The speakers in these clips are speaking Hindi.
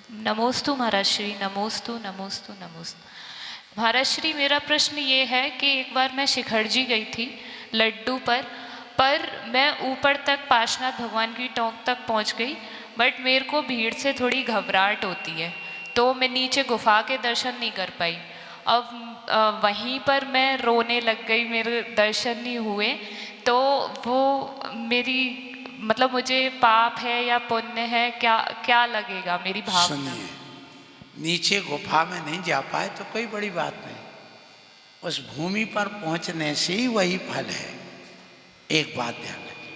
नमोस्तु महाराज श्री, नमोस्तु नमोस्तु नमोस्तु। महाराज श्री, मेरा प्रश्न ये है कि एक बार मैं शिखरजी गई थी लड्डू पर मैं ऊपर तक पार्श्वनाथ भगवान की टोंक तक पहुंच गई, बट मेरे को भीड़ से थोड़ी घबराहट होती है, तो मैं नीचे गुफा के दर्शन नहीं कर पाई। अब वहीं पर मैं रोने लग गई, मेरे दर्शन नहीं हुए। तो वो मेरी मतलब मुझे पाप है या पुण्य है, क्या क्या लगेगा मेरी भावना? सुनिए, नीचे गुफा में नहीं जा पाए तो कोई बड़ी बात नहीं, उस भूमि पर पहुंचने से ही वही फल है। एक बात ध्यान रखिए,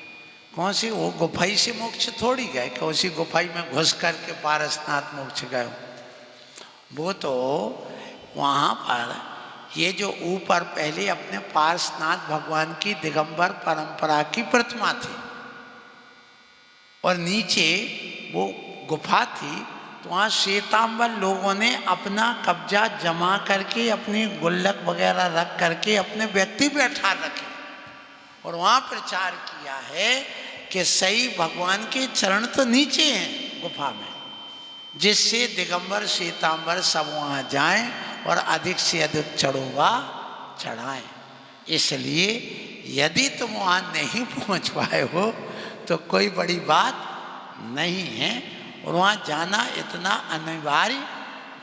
कौन सी वो गुफाई से मोक्ष थोड़ी गए कि उसी गुफाई में घुस करके पारसनाथ मोक्ष गए। वो तो वहाँ पर ये जो ऊपर पहले अपने पारसनाथ भगवान की दिगंबर परंपरा की प्रतिमा थी और नीचे वो गुफा थी, तो वहाँ श्वेतांबर लोगों ने अपना कब्जा जमा करके अपनी गुल्लक वगैरह रख करके अपने व्यक्ति बैठा रखे और वहाँ प्रचार किया है कि सही भगवान के चरण तो नीचे हैं गुफा में, जिससे दिगंबर श्वेतांबर सब वहाँ जाएं और अधिक से अधिक चढ़ोवा चढ़ाएं। इसलिए यदि तुम वहाँ नहीं पहुँच पाए हो तो कोई बड़ी बात नहीं है और वहाँ जाना इतना अनिवार्य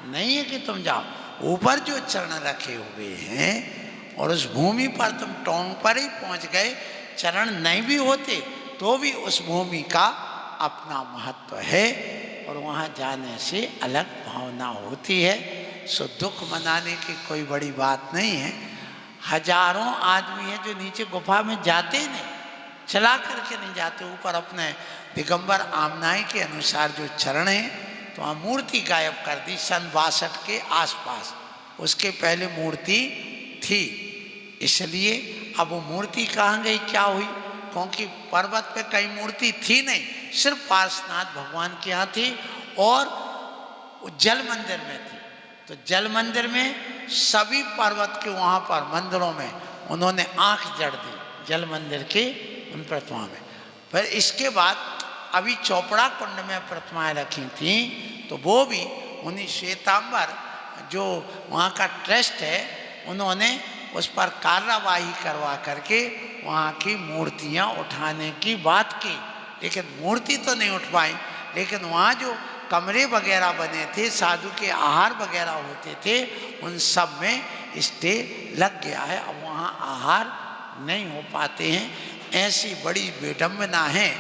नहीं है कि तुम जाओ। ऊपर जो चरण रखे हुए हैं और उस भूमि पर तुम टोंक पर ही पहुँच गए, चरण नहीं भी होते तो भी उस भूमि का अपना महत्व है और वहाँ जाने से अलग भावना होती है। सो दुख मनाने की कोई बड़ी बात नहीं है। हजारों आदमी हैं जो नीचे गुफा में जाते ही नहीं, चला करके नहीं जाते, ऊपर अपने दिगंबर आमनाई के अनुसार जो चरण है, तो वहाँ मूर्ति गायब कर दी सन 62 के आसपास। उसके पहले मूर्ति थी, इसलिए अब वो मूर्ति कहाँ गई, क्या हुई? क्योंकि पर्वत पे कहीं मूर्ति थी नहीं, सिर्फ पार्श्वनाथ भगवान के यहाँ थी और जल मंदिर में थी। तो जल मंदिर में सभी पर्वत के वहाँ पर मंदिरों में उन्होंने आंख जड़ दी जल मंदिर के उन प्रतिमा में। फिर इसके बाद अभी चौपड़ा कुंड में प्रतिमाएं रखी थीं, तो वो भी उन्हीं श्वेतांबर जो वहाँ का ट्रस्ट है उन्होंने उस पर कार्रवाई करवा करके वहाँ की मूर्तियाँ उठाने की बात की, लेकिन मूर्ति तो नहीं उठ पाई। लेकिन वहाँ जो कमरे वगैरह बने थे, साधु के आहार वगैरह होते थे, उन सब में स्टे लग गया है। अब वहाँ आहार नहीं हो पाते हैं, ऐसी बड़ी विडंबना है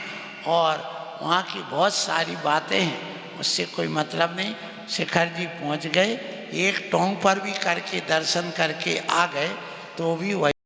और वहाँ की बहुत सारी बातें हैं, उससे कोई मतलब नहीं। शिखर जी पहुँच गए, एक टोंक पर भी करके दर्शन करके आ गए, तो भी वही